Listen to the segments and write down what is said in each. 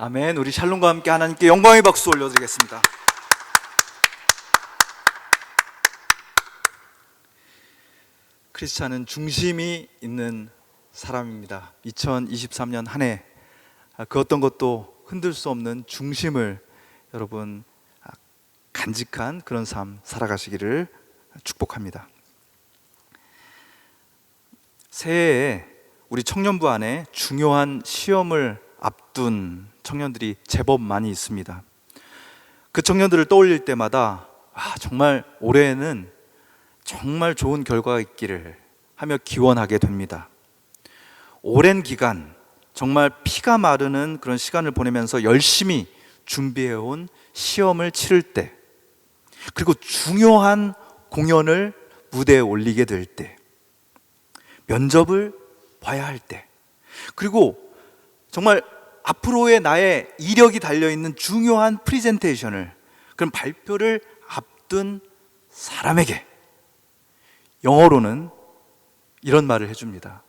아멘. 우리 샬롬과 함께 하나님께 영광의 박수 올려드리겠습니다. 크리스찬은 중심이 있는 사람입니다. 2023년 한 해 그 어떤 것도 흔들 수 없는 중심을 여러분 간직한 그런 삶 살아가시기를 축복합니다. 새해에 우리 청년부 안에 중요한 시험을 앞둔 청년들이 제법 많이 있습니다. 그 청년들을 떠올릴 때마다 정말 올해에는 정말 좋은 결과가 있기를 하며 기원하게 됩니다. 오랜 기간 정말 피가 마르는 그런 시간을 보내면서 열심히 준비해온 시험을 치를 때, 그리고 중요한 공연을 무대에 올리게 될 때, 면접을 봐야 할 때, 그리고 정말 앞으로의 나의 이력이 달려있는 중요한 프리젠테이션을, 그런 발표를 앞둔 사람에게 영어로는 이런 말을 해줍니다.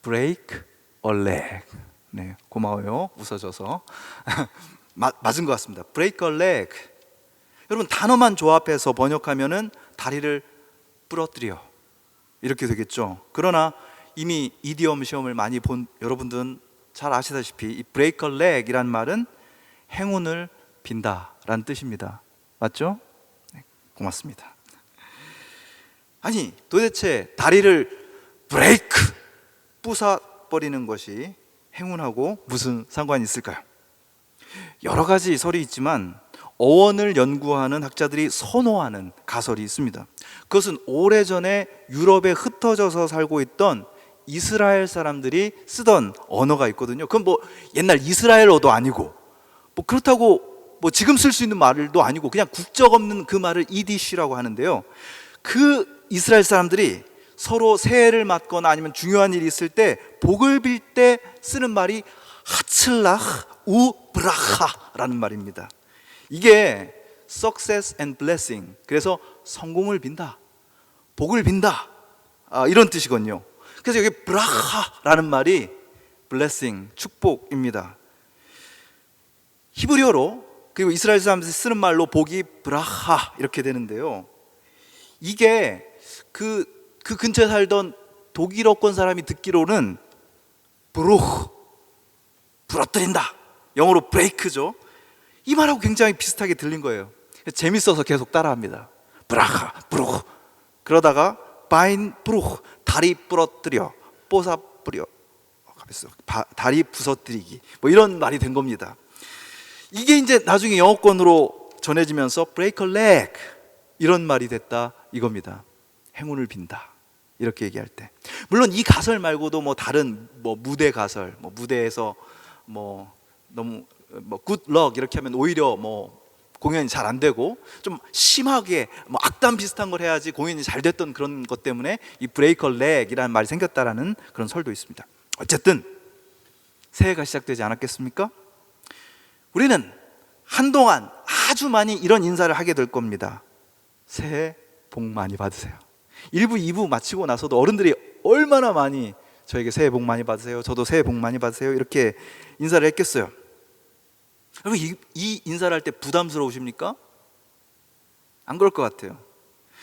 Break a leg. 네, 고마워요. 웃어줘서. 맞은 것 같습니다. Break a leg. 여러분, 단어만 조합해서 번역하면은 다리를 부러뜨려, 이렇게 되겠죠. 그러나 이미 이디엄 시험을 많이 본 여러분들은 잘 아시다시피 이 break a leg 이란 말은 행운을 빈다 라는 뜻입니다. 맞죠? 네, 고맙습니다. 아니, 도대체 다리를 브레이크, 부숴버리는 것이 행운하고 무슨 상관이 있을까요? 여러 가지 설이 있지만 어원을 연구하는 학자들이 선호하는 가설이 있습니다. 그것은 오래전에 유럽에 흩어져서 살고 있던 이스라엘 사람들이 쓰던 언어가 있거든요. 그건 뭐 옛날 이스라엘어도 아니고, 뭐 그렇다고 뭐 지금 쓸 수 있는 말도 아니고, 그냥 국적 없는 그 말을 이디쉬라고 하는데요. 그 이스라엘 사람들이 서로 새해를 맞거나 아니면 중요한 일이 있을 때 복을 빌 때 쓰는 말이 하츠라흐 우브라하라는 말입니다. 이게 success and blessing, 그래서 성공을 빈다, 복을 빈다, 이런 뜻이거든요. 그래서 여기 브라하라는 말이 blessing, 축복입니다. 히브리어로, 그리고 이스라엘 사람들이 쓰는 말로 복이 브라하 이렇게 되는데요. 이게 그 근처에 살던 독일어권 사람이 듣기로는 브루흐, 부러뜨린다, 영어로 브레이크죠. 이 말하고 굉장히 비슷하게 들린 거예요. 재밌어서 계속 따라합니다. 브라하, 브루흐. 그러다가 바인 브루흐, 다리 부러뜨려, 뽀사 뿌려, 다리 부서뜨리기, 뭐 이런 말이 된 겁니다. 이게 이제 나중에 영어권으로 전해지면서 break a leg 이런 말이 됐다 이겁니다. 행운을 빈다, 이렇게 얘기할 때. 물론 이 가설 말고도 뭐 다른 뭐 무대 가설, 뭐 무대에서 뭐 너무 뭐 good luck 이렇게 하면 오히려 뭐 공연이 잘 안 되고, 좀 심하게 뭐 악담 비슷한 걸 해야지 공연이 잘 됐던 그런 것 때문에 이 break a leg이라는 말이 생겼다라는 그런 설도 있습니다. 어쨌든 새해가 시작되지 않았겠습니까? 우리는 한동안 아주 많이 이런 인사를 하게 될 겁니다. 새해 복 많이 받으세요. 1부, 2부 마치고 나서도 어른들이 얼마나 많이 저에게 새해 복 많이 받으세요, 저도 새해 복 많이 받으세요, 이렇게 인사를 했겠어요. 여러분, 이 인사를 할 때 부담스러우십니까? 안 그럴 것 같아요.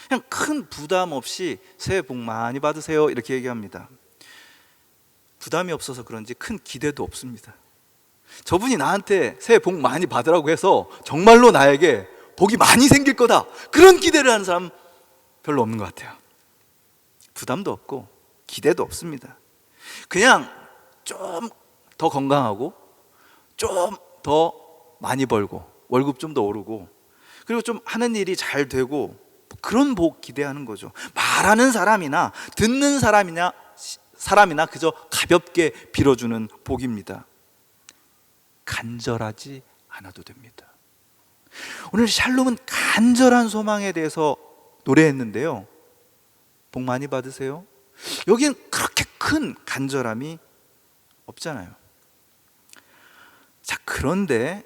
그냥 큰 부담 없이 새해 복 많이 받으세요 이렇게 얘기합니다. 부담이 없어서 그런지 큰 기대도 없습니다. 저분이 나한테 새해 복 많이 받으라고 해서 정말로 나에게 복이 많이 생길 거다, 그런 기대를 하는 사람 별로 없는 것 같아요. 부담도 없고 기대도 없습니다. 그냥 좀 더 건강하고, 좀 더 많이 벌고, 월급 좀 더 오르고, 그리고 좀 하는 일이 잘 되고, 그런 복 기대하는 거죠. 말하는 사람이나 듣는 사람이나 그저 가볍게 빌어주는 복입니다. 간절하지 않아도 됩니다. 오늘 샬롬은 간절한 소망에 대해서 노래했는데요. 복 많이 받으세요. 여기는 그렇게 큰 간절함이 없잖아요. 자, 그런데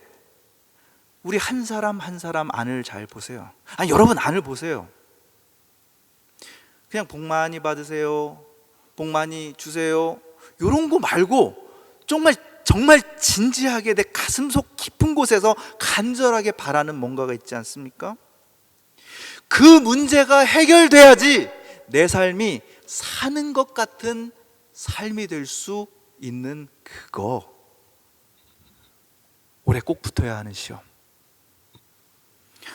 우리 한 사람 한 사람 안을 잘 보세요. 아니, 여러분 안을 보세요. 그냥 복 많이 받으세요, 복 많이 주세요, 이런 거 말고 정말 정말 진지하게 내 가슴속 깊은 곳에서 간절하게 바라는 뭔가가 있지 않습니까? 그 문제가 해결돼야지 내 삶이 사는 것 같은 삶이 될 수 있는 그거. 올해 꼭 붙어야 하는 시험.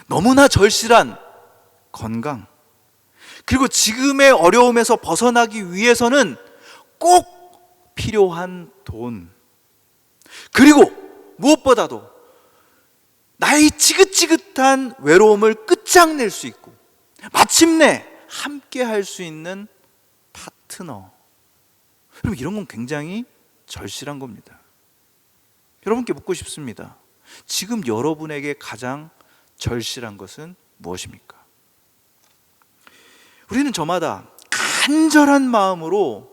너무나 절실한 건강, 그리고 지금의 어려움에서 벗어나기 위해서는 꼭 필요한 돈, 그리고 무엇보다도 나의 지긋지긋한 외로움을 끝장낼 수 있고 마침내 함께 할 수 있는 파트너. 여러분, 이런 건 굉장히 절실한 겁니다. 여러분께 묻고 싶습니다. 지금 여러분에게 가장 절실한 것은 무엇입니까? 우리는 저마다 간절한 마음으로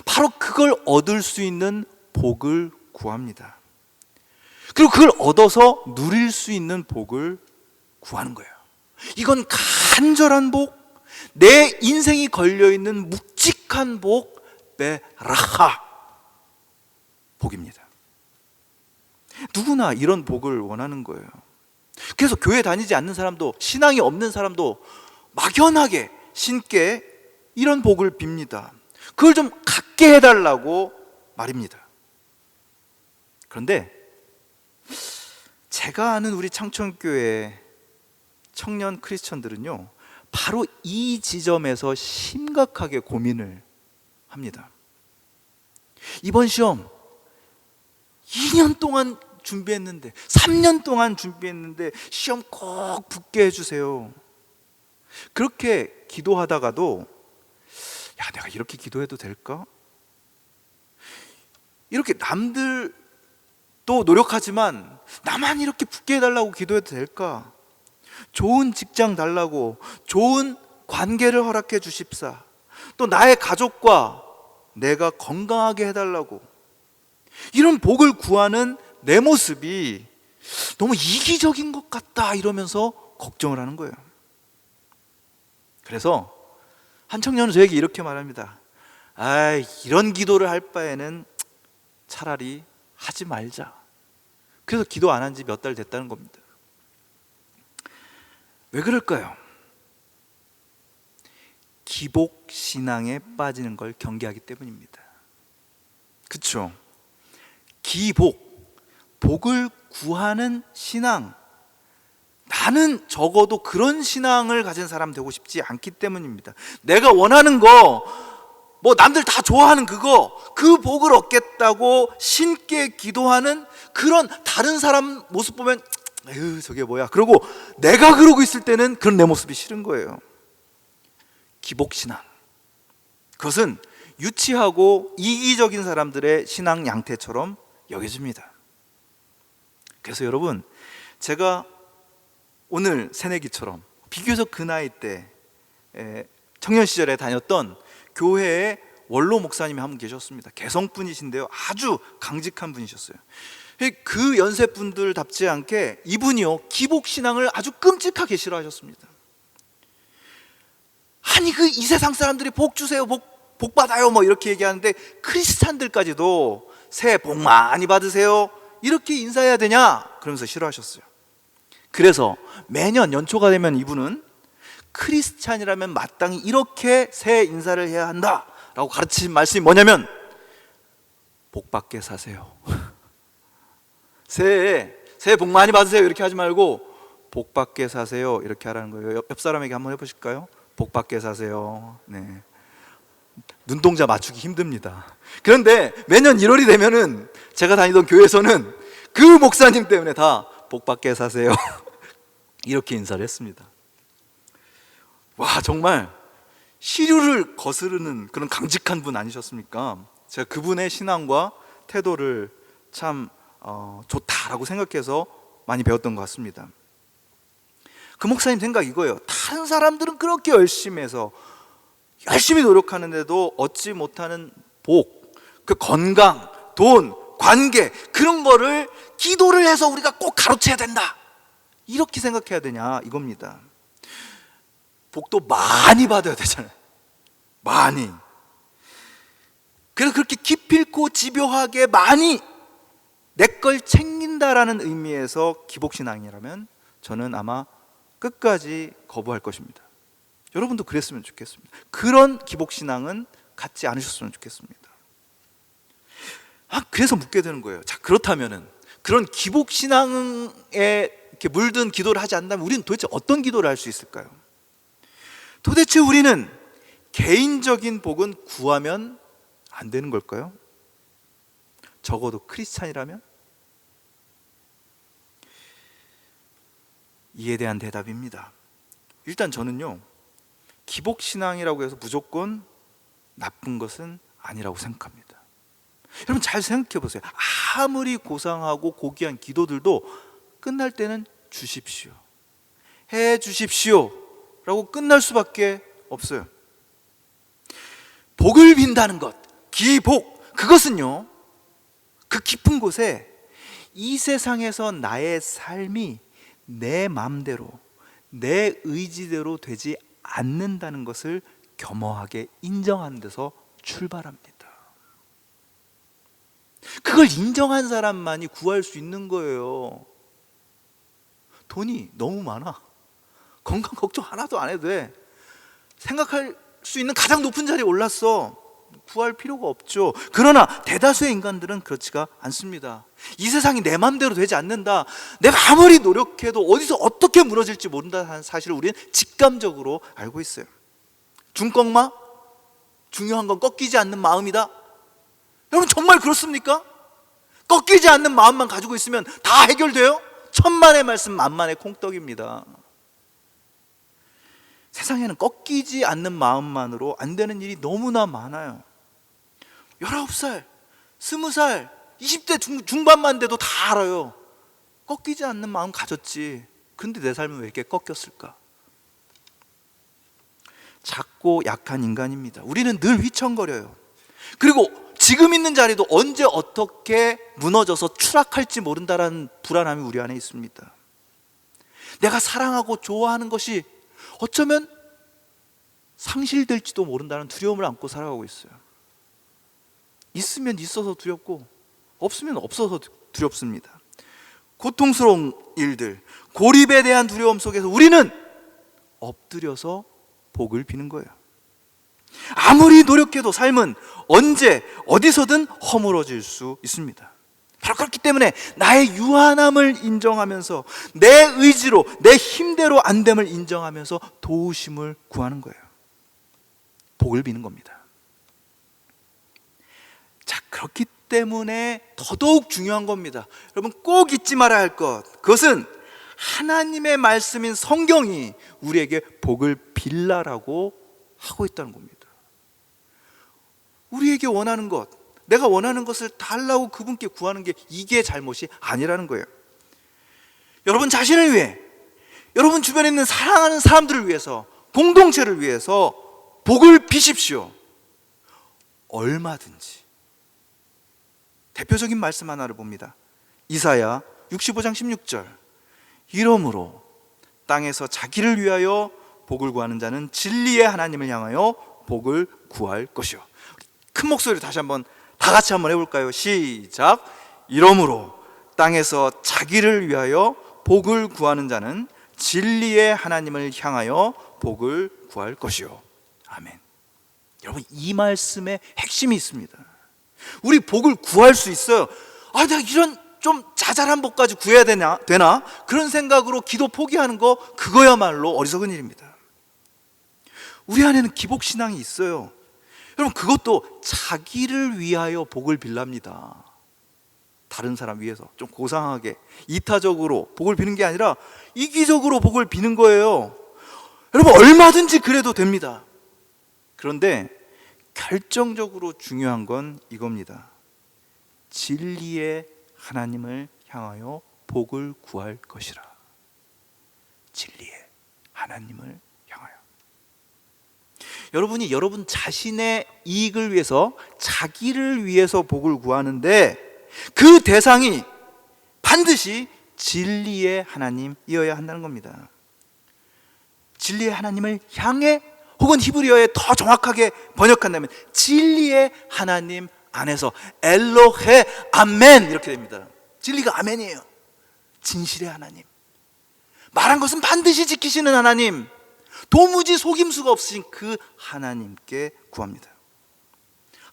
바로 그걸 얻을 수 있는 복을 구합니다. 그리고 그걸 얻어서 누릴 수 있는 복을 구하는 거예요. 이건 간절한 복, 내 인생이 걸려있는 묵직한 복, 베라하 복입니다. 누구나 이런 복을 원하는 거예요. 그래서 교회 다니지 않는 사람도, 신앙이 없는 사람도 막연하게 신께 이런 복을 빕니다. 그걸 좀 갖게 해달라고 말입니다. 그런데 제가 아는 우리 창천교회 청년 크리스천들은요, 바로 이 지점에서 심각하게 고민을 합니다. 이번 시험 2년 동안 준비했는데, 3년 동안 준비했는데 시험 꼭 붙게 해주세요. 그렇게 기도하다가도 야, 내가 이렇게 기도해도 될까? 이렇게 남들도 노력하지만 나만 이렇게 붙게 해달라고 기도해도 될까? 좋은 직장 달라고, 좋은 관계를 허락해 주십사, 또 나의 가족과 내가 건강하게 해달라고, 이런 복을 구하는 내 모습이 너무 이기적인 것 같다 이러면서 걱정을 하는 거예요. 그래서 한 청년은 저에게 이렇게 말합니다. 이런 기도를 할 바에는 차라리 하지 말자. 그래서 기도 안 한 지 몇 달 됐다는 겁니다. 왜 그럴까요? 기복신앙에 빠지는 걸 경계하기 때문입니다. 그렇죠? 기복, 복을 구하는 신앙, 나는 적어도 그런 신앙을 가진 사람 되고 싶지 않기 때문입니다. 내가 원하는 거, 뭐 남들 다 좋아하는 그거, 그 복을 얻겠다고 신께 기도하는 그런 다른 사람 모습 보면 에휴 저게 뭐야, 그러고 내가 그러고 있을 때는 그런 내 모습이 싫은 거예요. 기복신앙, 그것은 유치하고 이기적인 사람들의 신앙 양태처럼 여겨집니다. 그래서 여러분, 제가 오늘 새내기처럼 비교적 그 나이 때 청년 시절에 다녔던 교회에 원로 목사님이 한 분 계셨습니다. 개성분이신데요, 아주 강직한 분이셨어요. 그 연세 분들답지 않게 이분이요, 기복신앙을 아주 끔찍하게 싫어하셨습니다. 아니 그 이 세상 사람들이 복 주세요, 복 받아요 뭐 이렇게 얘기하는데 크리스찬들까지도 새해 복 많이 받으세요 이렇게 인사해야 되냐 그러면서 싫어하셨어요. 그래서 매년 연초가 되면 이분은 크리스찬이라면 마땅히 이렇게 새해 인사를 해야 한다라고 가르친 말씀이 뭐냐면, 복 받게 사세요. 새해 복 많이 받으세요 이렇게 하지 말고 복 받게 사세요 이렇게 하라는 거예요. 옆 사람에게 한번 해보실까요? 복 받게 사세요. 네. 눈동자 맞추기 힘듭니다. 그런데 매년 1월이 되면은 제가 다니던 교회에서는 그 목사님 때문에 다 복 받게 사세요 이렇게 인사를 했습니다. 와, 정말 시류를 거스르는 그런 강직한 분 아니셨습니까? 제가 그분의 신앙과 태도를 참 좋다라고 생각해서 많이 배웠던 것 같습니다. 그 목사님 생각 이거예요. 다른 사람들은 그렇게 열심히 해서 열심히 노력하는데도 얻지 못하는 복, 그 건강, 돈, 관계, 그런 거를 기도를 해서 우리가 꼭 가로채야 된다 이렇게 생각해야 되냐 이겁니다. 복도 많이 받아야 되잖아요. 많이. 그래서 그렇게 기필코 집요하게 많이 내 걸 챙긴다라는 의미에서 기복신앙이라면 저는 아마 끝까지 거부할 것입니다. 여러분도 그랬으면 좋겠습니다. 그런 기복신앙은 갖지 않으셨으면 좋겠습니다. 그래서 묻게 되는 거예요. 자, 그렇다면은 그런 기복신앙에 이렇게 물든 기도를 하지 않는다면 우리는 도대체 어떤 기도를 할 수 있을까요? 도대체 우리는 개인적인 복은 구하면 안 되는 걸까요? 적어도 크리스찬이라면? 이에 대한 대답입니다. 일단 저는요, 기복신앙이라고 해서 무조건 나쁜 것은 아니라고 생각합니다. 여러분 잘 생각해 보세요. 아무리 고상하고 고귀한 기도들도 끝날 때는 주십시오, 해 주십시오 라고 끝날 수밖에 없어요. 복을 빈다는 것, 기복, 그것은요, 그 깊은 곳에 이 세상에서 나의 삶이 내 마음대로, 내 의지대로 되지 않는다는 것을 겸허하게 인정하는 데서 출발합니다. 그걸 인정한 사람만이 구할 수 있는 거예요. 돈이 너무 많아, 건강 걱정 하나도 안 해도 돼, 생각할 수 있는 가장 높은 자리에 올랐어, 구할 필요가 없죠. 그러나 대다수의 인간들은 그렇지가 않습니다. 이 세상이 내 마음대로 되지 않는다, 내가 아무리 노력해도 어디서 어떻게 무너질지 모른다는 사실을 우리는 직감적으로 알고 있어요. 중꺾마? 중요한 건 꺾이지 않는 마음이다. 여러분 정말 그렇습니까? 꺾이지 않는 마음만 가지고 있으면 다 해결돼요? 천만의 말씀 만만의 콩떡입니다. 세상에는 꺾이지 않는 마음만으로 안 되는 일이 너무나 많아요. 19살, 20살, 20대 중반만 돼도 다 알아요. 꺾이지 않는 마음 가졌지. 근데 내 삶은 왜 이렇게 꺾였을까? 작고 약한 인간입니다. 우리는 늘 휘청거려요. 그리고 지금 있는 자리도 언제 어떻게 무너져서 추락할지 모른다라는 불안함이 우리 안에 있습니다. 내가 사랑하고 좋아하는 것이 어쩌면 상실될지도 모른다는 두려움을 안고 살아가고 있어요. 있으면 있어서 두렵고 없으면 없어서 두렵습니다. 고통스러운 일들, 고립에 대한 두려움 속에서 우리는 엎드려서 복을 비는 거예요. 아무리 노력해도 삶은 언제 어디서든 허물어질 수 있습니다. 바로 그렇기 때문에 나의 유한함을 인정하면서 내 의지로, 내 힘대로 안 됨을 인정하면서 도우심을 구하는 거예요. 복을 비는 겁니다. 자, 그렇기 때문에 더더욱 중요한 겁니다. 여러분 꼭 잊지 말아야 할 것, 그것은 하나님의 말씀인 성경이 우리에게 복을 빌라라고 하고 있다는 겁니다. 우리에게 원하는 것, 내가 원하는 것을 달라고 그분께 구하는 게 이게 잘못이 아니라는 거예요. 여러분 자신을 위해, 여러분 주변에 있는 사랑하는 사람들을 위해서, 공동체를 위해서 복을 비십시오. 얼마든지. 대표적인 말씀 하나를 봅니다. 이사야 65장 16절. 이러므로 땅에서 자기를 위하여 복을 구하는 자는 진리의 하나님을 향하여 복을 구할 것이요. 큰 목소리로 다시 한번 다 같이 한번 해볼까요? 시작. 이러므로 땅에서 자기를 위하여 복을 구하는 자는 진리의 하나님을 향하여 복을 구할 것이요. 아멘. 여러분 이 말씀에 핵심이 있습니다. 우리 복을 구할 수 있어요. 내가 이런 좀 자잘한 복까지 구해야 되나? 그런 생각으로 기도 포기하는 거, 그거야말로 어리석은 일입니다. 우리 안에는 기복신앙이 있어요. 여러분 그것도 자기를 위하여 복을 빌랍니다. 다른 사람 위해서 좀 고상하게 이타적으로 복을 비는 게 아니라 이기적으로 복을 비는 거예요. 여러분 얼마든지 그래도 됩니다. 그런데 결정적으로 중요한 건 이겁니다. 진리의 하나님을 향하여 복을 구할 것이라. 진리의 하나님을 향하여. 여러분이 여러분 자신의 이익을 위해서, 자기를 위해서 복을 구하는데 그 대상이 반드시 진리의 하나님이어야 한다는 겁니다. 진리의 하나님을 향해, 혹은 히브리어에 더 정확하게 번역한다면 진리의 하나님 안에서, 엘로헤 아멘, 이렇게 됩니다. 진리가 아멘이에요. 진실의 하나님, 말한 것은 반드시 지키시는 하나님, 도무지 속임수가 없으신 그 하나님께 구합니다.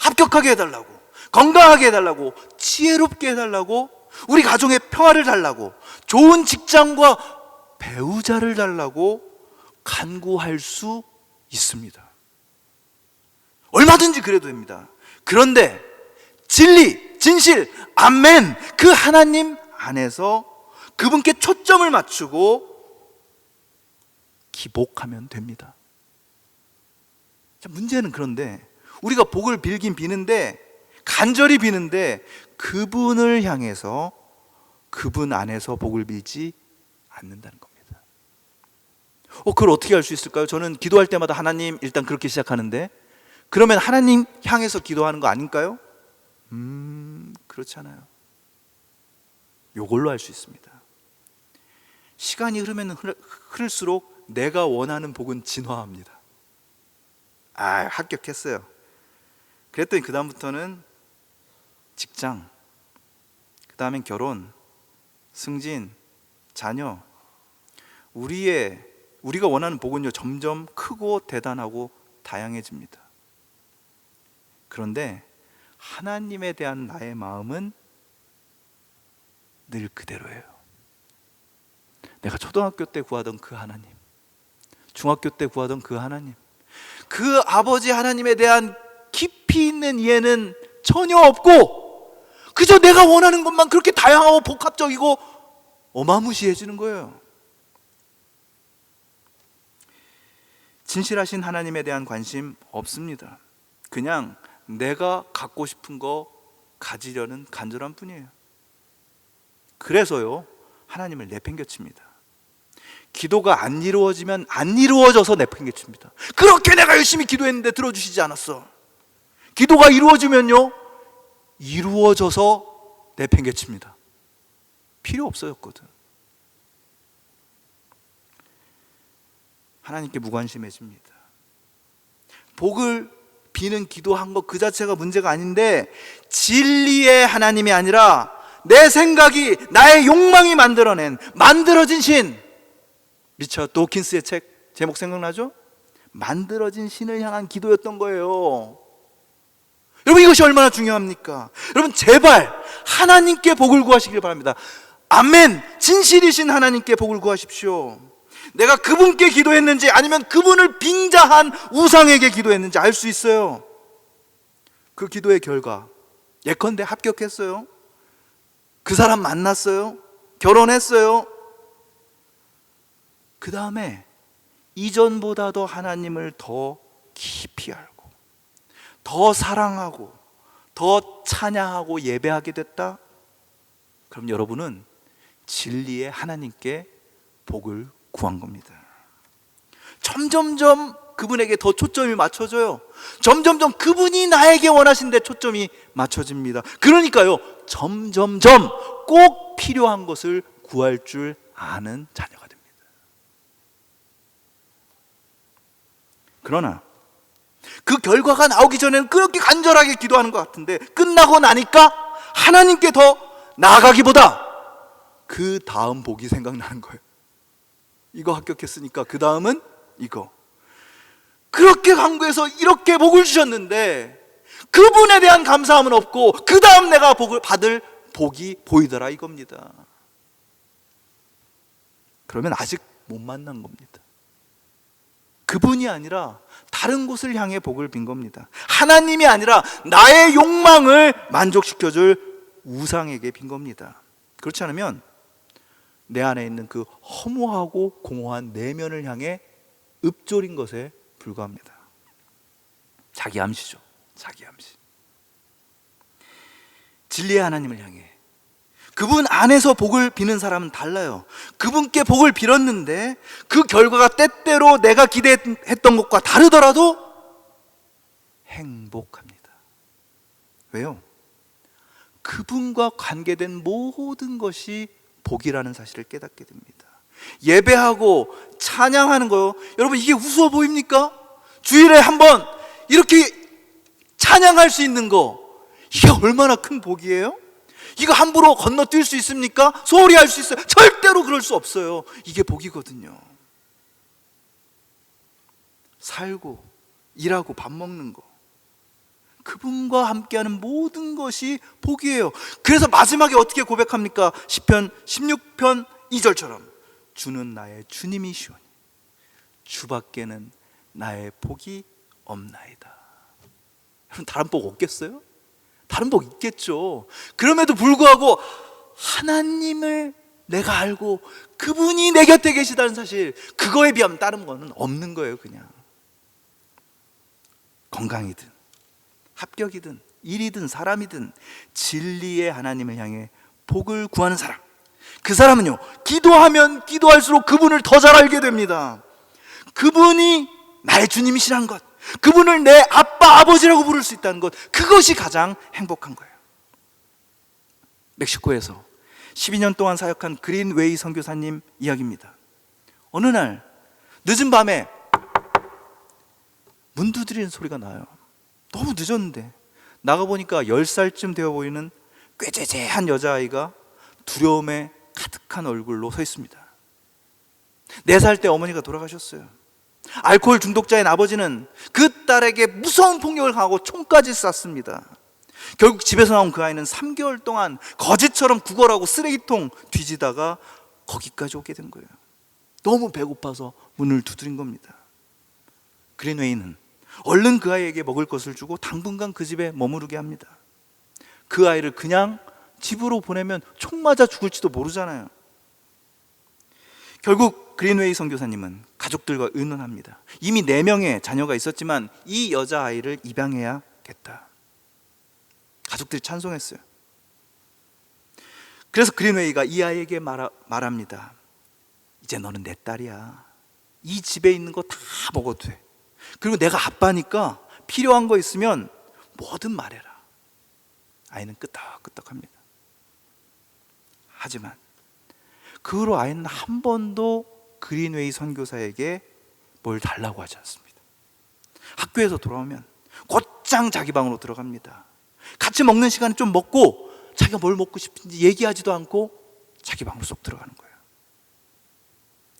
합격하게 해달라고, 건강하게 해달라고, 지혜롭게 해달라고, 우리 가정에 평화를 달라고, 좋은 직장과 배우자를 달라고 간구할 수 있습니다. 얼마든지 그래도 됩니다. 그런데 진리, 진실, 아멘, 그 하나님 안에서 그분께 초점을 맞추고 기복하면 됩니다. 자, 문제는 그런데 우리가 복을 빌긴 비는데, 간절히 비는데 그분을 향해서, 그분 안에서 복을 빌지 않는다는 겁니다. 그걸 어떻게 할 수 있을까요? 저는 기도할 때마다 하나님, 일단 그렇게 시작하는데, 그러면 하나님 향해서 기도하는 거 아닐까요? 그렇지 않아요. 이걸로 할 수 있습니다. 시간이 흐르면 흐를수록 내가 원하는 복은 진화합니다. 합격했어요. 그랬더니 그 다음부터는 직장, 그 다음엔 결혼, 승진, 자녀, 우리가 원하는 복은요, 점점 크고 대단하고 다양해집니다. 그런데 하나님에 대한 나의 마음은 늘 그대로예요. 내가 초등학교 때 구하던 그 하나님, 중학교 때 구하던 그 하나님, 그 아버지 하나님에 대한 깊이 있는 이해는 전혀 없고, 그저 내가 원하는 것만 그렇게 다양하고 복합적이고 어마무시해지는 거예요. 진실하신 하나님에 대한 관심 없습니다. 그냥 내가 갖고 싶은 거 가지려는 간절한 뿐이에요. 그래서요, 하나님을 내팽개칩니다. 기도가 안 이루어지면 안 이루어져서 내팽개칩니다. 그렇게 내가 열심히 기도했는데 들어주시지 않았어. 기도가 이루어지면요, 이루어져서 내팽개칩니다. 필요 없어졌거든. 하나님께 무관심해집니다. 복을 비는 기도한 것 그 자체가 문제가 아닌데, 진리의 하나님이 아니라 내 생각이, 나의 욕망이 만들어진 신, 리처드 도킨스의 책 제목 생각나죠? 만들어진 신을 향한 기도였던 거예요. 여러분, 이것이 얼마나 중요합니까? 여러분, 제발 하나님께 복을 구하시길 바랍니다. 아멘. 진실이신 하나님께 복을 구하십시오. 내가 그분께 기도했는지, 아니면 그분을 빙자한 우상에게 기도했는지 알 수 있어요. 그 기도의 결과, 예컨대 합격했어요, 그 사람 만났어요, 결혼했어요. 그 다음에 이전보다도 하나님을 더 깊이 알고, 더 사랑하고, 더 찬양하고 예배하게 됐다. 그럼 여러분은 진리의 하나님께 복을 구한 겁니다. 점점점 그분에게 더 초점이 맞춰져요. 점점점 그분이 나에게 원하신 데 초점이 맞춰집니다. 그러니까요, 점점점 꼭 필요한 것을 구할 줄 아는 자녀가 됩니다. 그러나 그 결과가 나오기 전에는 그렇게 간절하게 기도하는 것 같은데, 끝나고 나니까 하나님께 더 나아가기보다 그 다음 복이 생각나는 거예요. 이거 합격했으니까 그 다음은 이거. 그렇게 간구해서 이렇게 복을 주셨는데 그분에 대한 감사함은 없고, 그 다음 내가 복을 받을 복이 보이더라 이겁니다. 그러면 아직 못 만난 겁니다. 그분이 아니라 다른 곳을 향해 복을 빈 겁니다. 하나님이 아니라 나의 욕망을 만족시켜줄 우상에게 빈 겁니다. 그렇지 않으면 내 안에 있는 그 허무하고 공허한 내면을 향해 읊조린 것에 불과합니다. 자기 암시죠. 자기 암시. 진리의 하나님을 향해, 그분 안에서 복을 비는 사람은 달라요. 그분께 복을 빌었는데 그 결과가 때때로 내가 기대했던 것과 다르더라도 행복합니다. 왜요? 그분과 관계된 모든 것이 복이라는 사실을 깨닫게 됩니다. 예배하고 찬양하는 거요, 여러분, 이게 우스워 보입니까? 주일에 한번 이렇게 찬양할 수 있는 거, 이게 얼마나 큰 복이에요? 이거 함부로 건너뛸 수 있습니까? 소홀히 할 수 있어요? 절대로 그럴 수 없어요. 이게 복이거든요. 살고 일하고 밥 먹는 거, 그분과 함께하는 모든 것이 복이에요. 그래서 마지막에 어떻게 고백합니까? 시편 16편 2절처럼 주는 나의 주님이시오니 주밖에는 나의 복이 없나이다. 여러분, 다른 복 없겠어요? 다른 복 있겠죠. 그럼에도 불구하고 하나님을 내가 알고 그분이 내 곁에 계시다는 사실, 그거에 비하면 다른 거는 없는 거예요. 그냥 건강이든 합격이든 일이든 사람이든 진리의 하나님을 향해 복을 구하는 사람, 그 사람은요, 기도하면 기도할수록 그분을 더 잘 알게 됩니다. 그분이 나의 주님이시란 것, 그분을 내 아빠 아버지라고 부를 수 있다는 것, 그것이 가장 행복한 거예요. 멕시코에서 12년 동안 사역한 그린웨이 선교사님 이야기입니다. 어느 날 늦은 밤에 문 두드리는 소리가 나요. 너무 늦었는데 나가보니까 10살쯤 되어 보이는 꾀죄죄한 여자아이가 두려움에 가득한 얼굴로 서 있습니다. 4살 때 어머니가 돌아가셨어요. 알코올 중독자인 아버지는 그 딸에게 무서운 폭력을 가하고 총까지 쐈습니다. 결국 집에서 나온 그 아이는 3개월 동안 거지처럼 구걸하고 쓰레기통 뒤지다가 거기까지 오게 된 거예요. 너무 배고파서 문을 두드린 겁니다. 그린웨이는 얼른 그 아이에게 먹을 것을 주고 당분간 그 집에 머무르게 합니다. 그 아이를 그냥 집으로 보내면 총 맞아 죽을지도 모르잖아요. 결국 그린웨이 선교사님은 가족들과 의논합니다. 이미 4명의 자녀가 있었지만 이 여자아이를 입양해야겠다. 가족들이 찬성했어요. 그래서 그린웨이가 이 아이에게 말합니다. 이제 너는 내 딸이야. 이 집에 있는 거 다 먹어도 돼. 그리고 내가 아빠니까 필요한 거 있으면 뭐든 말해라. 아이는 끄떡끄떡합니다. 하지만 그 후로 아이는 한 번도 그린웨이 선교사에게 뭘 달라고 하지 않습니다. 학교에서 돌아오면 곧장 자기 방으로 들어갑니다. 같이 먹는 시간에 좀 먹고 자기가 뭘 먹고 싶은지 얘기하지도 않고 자기 방으로 쏙 들어가는 거예요.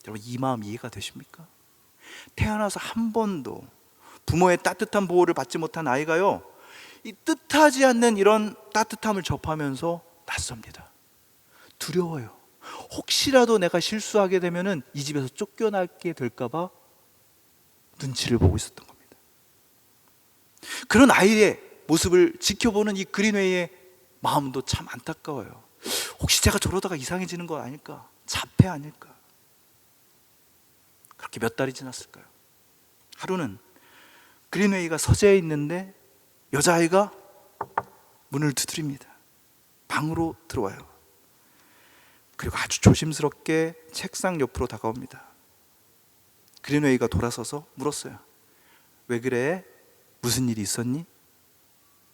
여러분, 이 마음 이해가 되십니까? 태어나서 한 번도 부모의 따뜻한 보호를 받지 못한 아이가요, 이 뜻하지 않는 이런 따뜻함을 접하면서 낯섭니다. 두려워요. 혹시라도 내가 실수하게 되면은 이 집에서 쫓겨나게 될까봐 눈치를 보고 있었던 겁니다. 그런 아이의 모습을 지켜보는 이 그린웨이의 마음도 참 안타까워요. 혹시 제가 저러다가 이상해지는 거 아닐까? 자폐 아닐까? 그렇게 몇 달이 지났을까요? 하루는 그린웨이가 서재에 있는데 여자아이가 문을 두드립니다. 방으로 들어와요. 그리고 아주 조심스럽게 책상 옆으로 다가옵니다. 그린웨이가 돌아서서 물었어요. 왜 그래? 무슨 일이 있었니?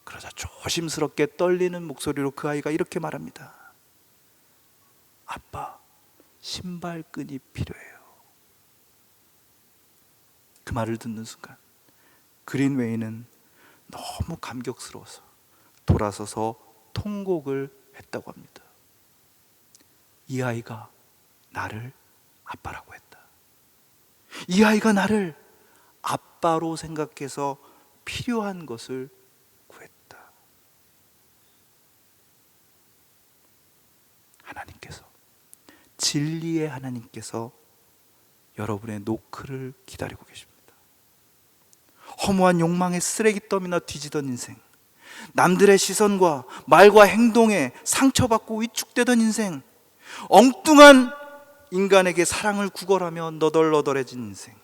그러자 조심스럽게 떨리는 목소리로 그 아이가 이렇게 말합니다. 아빠, 신발끈이 필요해요. 그 말을 듣는 순간 그린웨이는 너무 감격스러워서 돌아서서 통곡을 했다고 합니다. 이 아이가 나를 아빠라고 했다. 이 아이가 나를 아빠로 생각해서 필요한 것을 구했다. 하나님께서, 진리의 하나님께서 여러분의 노크를 기다리고 계십니다. 허무한 욕망의 쓰레기더미나 뒤지던 인생, 남들의 시선과 말과 행동에 상처받고 위축되던 인생, 엉뚱한 인간에게 사랑을 구걸하며 너덜너덜해진 인생,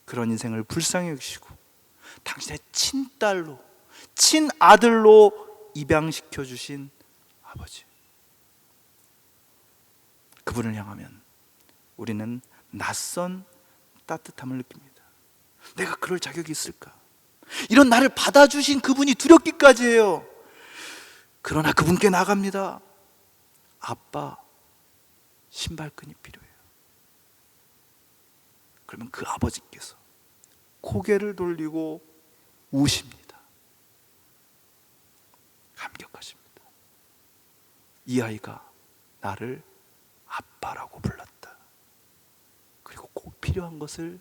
그런 인생을 불쌍히 여기시고 당신의 친딸로, 친아들로 입양시켜 주신 아버지, 그분을 향하면 우리는 낯선 따뜻함을 느낍니다. 내가 그럴 자격이 있을까? 이런 나를 받아주신 그분이 두렵기까지 해요. 그러나 그분께 나갑니다. 아빠, 신발끈이 필요해요. 그러면 그 아버지께서 고개를 돌리고 우십니다. 감격하십니다. 이 아이가 나를 아빠라고 불렀다. 그리고 꼭 필요한 것을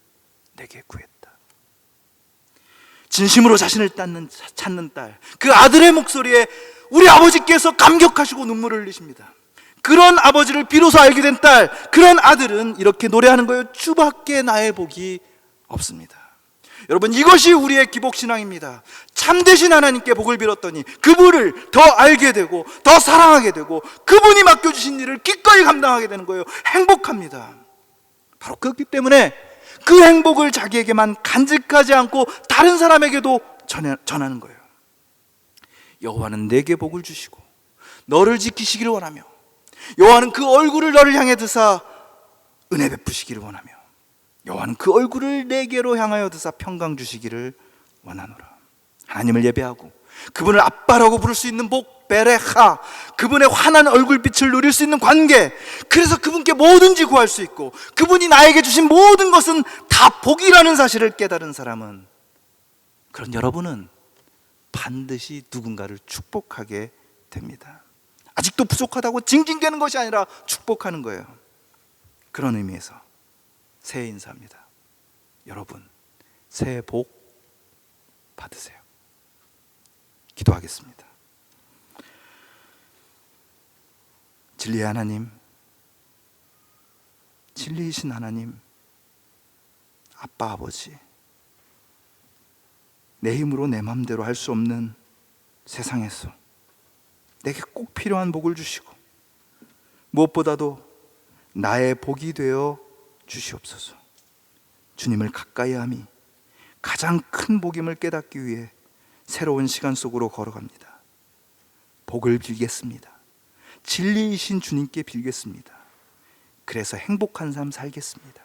내게 구했다. 진심으로 자신을 찾는 딸, 그 아들의 목소리에 우리 아버지께서 감격하시고 눈물을 흘리십니다. 그런 아버지를 비로소 알게 된 딸, 그런 아들은 이렇게 노래하는 거예요. 주밖에 나의 복이 없습니다. 여러분, 이것이 우리의 기복신앙입니다. 참되신 하나님께 복을 빌었더니 그분을 더 알게 되고 더 사랑하게 되고 그분이 맡겨주신 일을 기꺼이 감당하게 되는 거예요. 행복합니다. 바로 그렇기 때문에 그 행복을 자기에게만 간직하지 않고 다른 사람에게도 전하는 거예요. 여호와는 내게 복을 주시고 너를 지키시기를 원하며, 여호와는 그 얼굴을 너를 향해 드사 은혜 베푸시기를 원하며, 여호와는 그 얼굴을 내게로 향하여 드사 평강 주시기를 원하노라. 하나님을 예배하고 그분을 아빠라고 부를 수 있는 복, 베레하, 그분의 환한 얼굴빛을 누릴 수 있는 관계, 그래서 그분께 뭐든지 구할 수 있고 그분이 나에게 주신 모든 것은 다 복이라는 사실을 깨달은 사람은, 그런 여러분은 반드시 누군가를 축복하게 됩니다. 아직도 부족하다고 징징대는 것이 아니라 축복하는 거예요. 그런 의미에서 새해 인사합니다. 여러분, 새해 복 받으세요. 기도하겠습니다. 진리의 하나님, 진리이신 하나님, 아빠, 아버지, 내 힘으로 내 마음대로 할 수 없는 세상에서 내게 꼭 필요한 복을 주시고 무엇보다도 나의 복이 되어 주시옵소서. 주님을 가까이 함이 가장 큰 복임을 깨닫기 위해 새로운 시간 속으로 걸어갑니다. 복을 빌겠습니다. 진리이신 주님께 빌겠습니다. 그래서 행복한 삶 살겠습니다.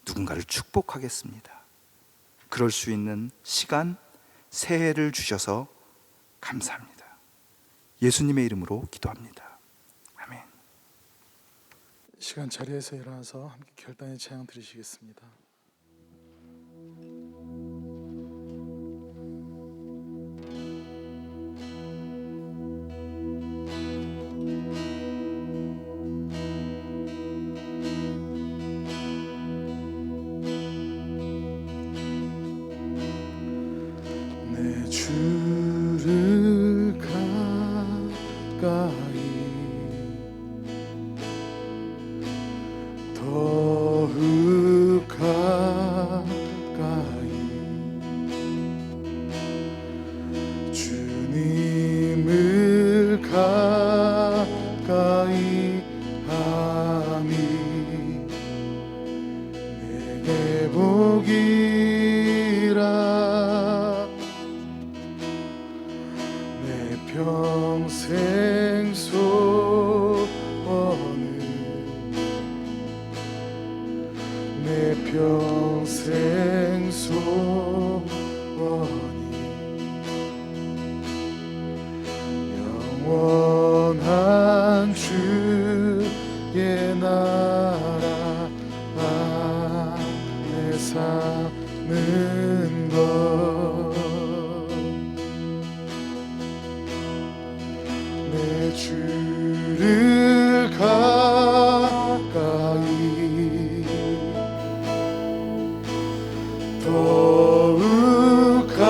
누군가를 축복하겠습니다. 그럴 수 있는 시간, 새해를 주셔서 감사합니다. 예수님의 이름으로 기도합니다. 아멘. 시간 자리에서 일어나서 함께 결단의 찬양 드리시겠습니다. 내 주를 가까이 더욱 가까이 주님을 가까이 함이 내게 복이라. 내 평생 소원을, 내 평생 소원이 영원한 주의 나라 안에 사는 것. 내 주를 가까이 더욱 가까이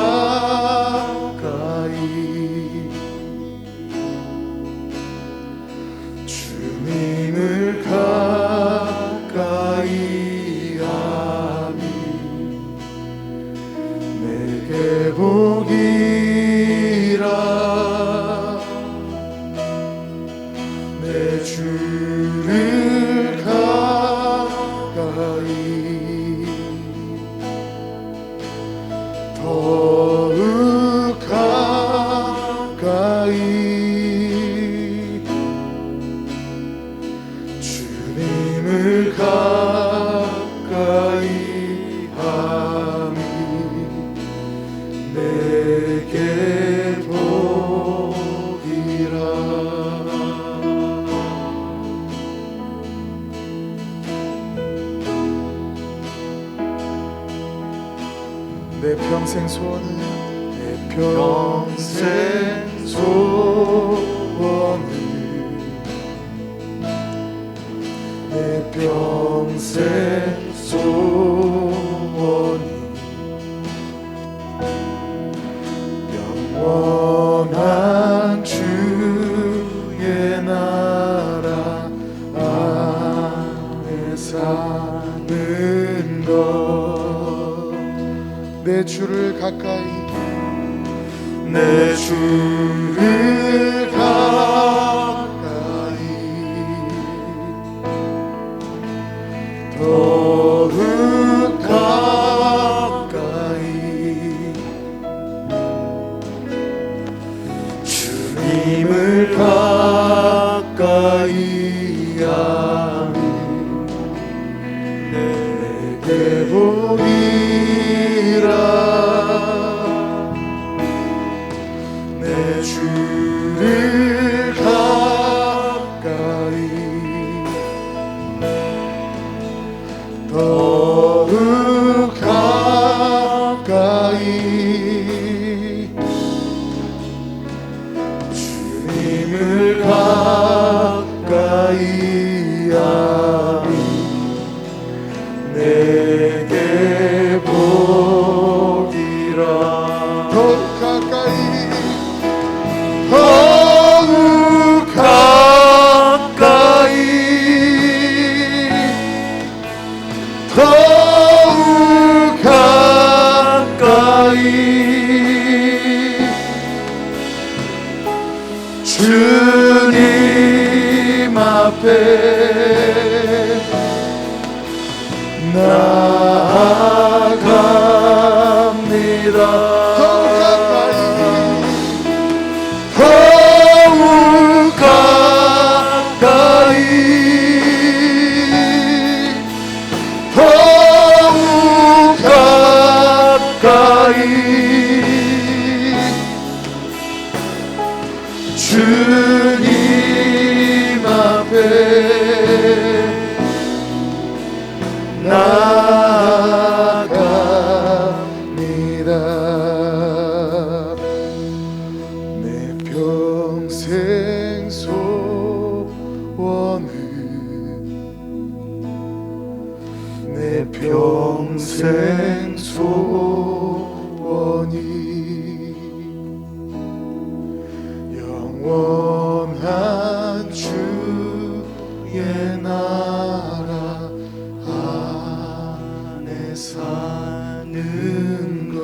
주님을 가까이 함이 내게 복이라. 내 주를 가까이 더욱 가까이 주님을 가까이 함이 내게 복이라. 내 평생 소원을, 내 평생 소원을 내 평생 소원이 영원한 주의 나라 안에 사는 것. 내 주를 가까이, 내 주를 가까이 더욱 가까이 주님을 가까이 하니 내게 복이라. 내 주를 가까이 더욱 가까이 주님을 가까이 하니 내게 복이라. 더욱 가까이 더욱 가까이 더욱 가까이 주님 앞에 나아갑니다. 더욱 가까이 더욱 가까이 주님 앞에 나아갑니다. 내 평생 소원은 내 평생 소원이 영원한 주의 나라 안에 사는 것.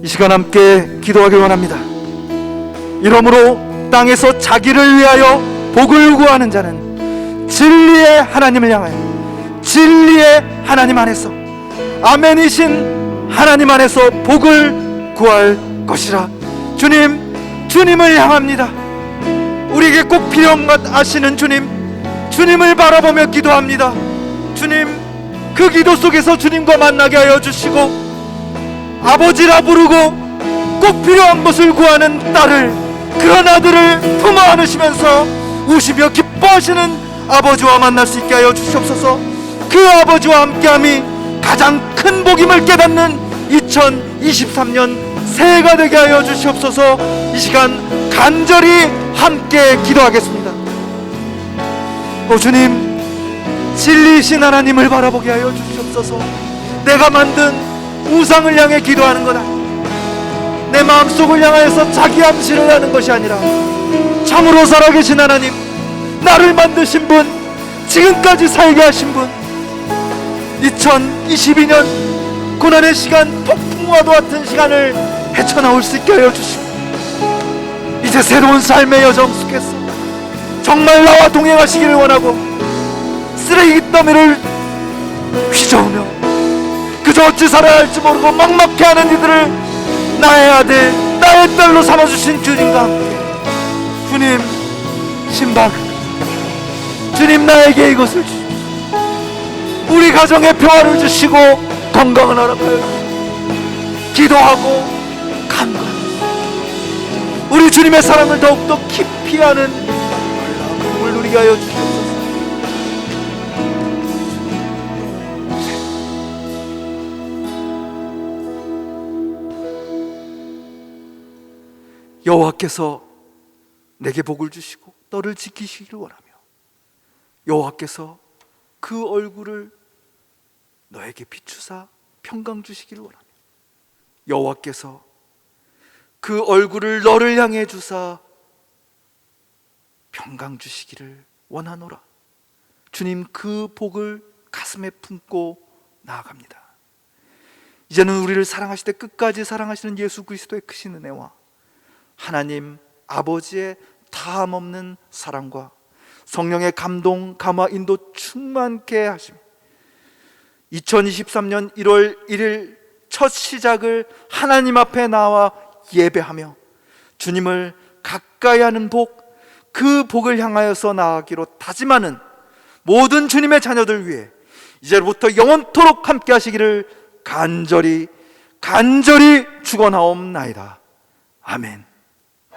이 시간 함께 기도하길 원합니다. 이러므로 땅에서 자기를 위하여 복을 구하는 자는 진리의 하나님을 향하여 진리의 하나님 안에서 아멘이신 하나님 안에서 복을 구할 것이라. 주님을 향합니다. 우리에게 꼭 필요하시는 주님을 바라보며 기도합니다. 주님, 그 기도 속에서 주님과 만나게 하여 주시고 아버지라 부르고 꼭 필요한 것을 구하는 딸을, 그런 아들을 품어 안으시면서 우시며 기뻐하시는 아버지와 만날 수 있게 하여 주시옵소서. 그 아버지와 함께함이 가장 큰 복임을 깨닫는 2023년 새해가 되게 하여 주시옵소서. 이 시간 간절히 함께 기도하겠습니다. 주님, 진리이신 하나님을 바라보게 하여 주시옵소서. 내가 만든 우상을 향해 기도하는 거다. 내 마음속을 향하여서 자기 암시를 하는 것이 아니라 참으로 살아계신 하나님, 나를 만드신 분, 지금까지 살게 하신 분, 2022년 고난의 시간, 폭풍과도 같은 시간을 헤쳐나올 수 있게 하여 주시고 이제 새로운 삶의 여정 속에서 정말 나와 동행하시기를 원하고 쓰레기 더미를 휘저으며 그저 어찌 살아야 할지 모르고 막막해하는 이들을 나의 아들, 나의 딸로 삼아주신 주님과 함께, 주님 신박, 주님 나에게 이것을 주시고 우리 가정에 평화를 주시고 건강을 허락하여 주시고 기도하고 간구하고 우리 주님의 사랑을 더욱더 깊이 아는 놀라움을 누리게 하여 주시옵소서. 여호와께서 내게 복을 주시고 너를 지키시기를 원하며 여호와께서 그 얼굴을 너에게 비추사 평강 주시기를 원하며 여호와께서 그 얼굴을 너를 향해 주사 평강 주시기를 원하노라. 주님 그 복을 가슴에 품고 나아갑니다. 이제는 우리를 사랑하실 때 끝까지 사랑하시는 예수 그리스도의 크신 은혜와 하나님 아버지의 다함없는 사랑과 성령의 감동, 감화, 인도 충만케 하심, 2023년 1월 1일 첫 시작을 하나님 앞에 나와 예배하며 주님을 가까이 하는 복, 그 복을 향하여서 나아가기로 다짐하는 모든 주님의 자녀들 위해 이제부터 영원토록 함께 하시기를 간절히 축원하옵나이다. 아멘.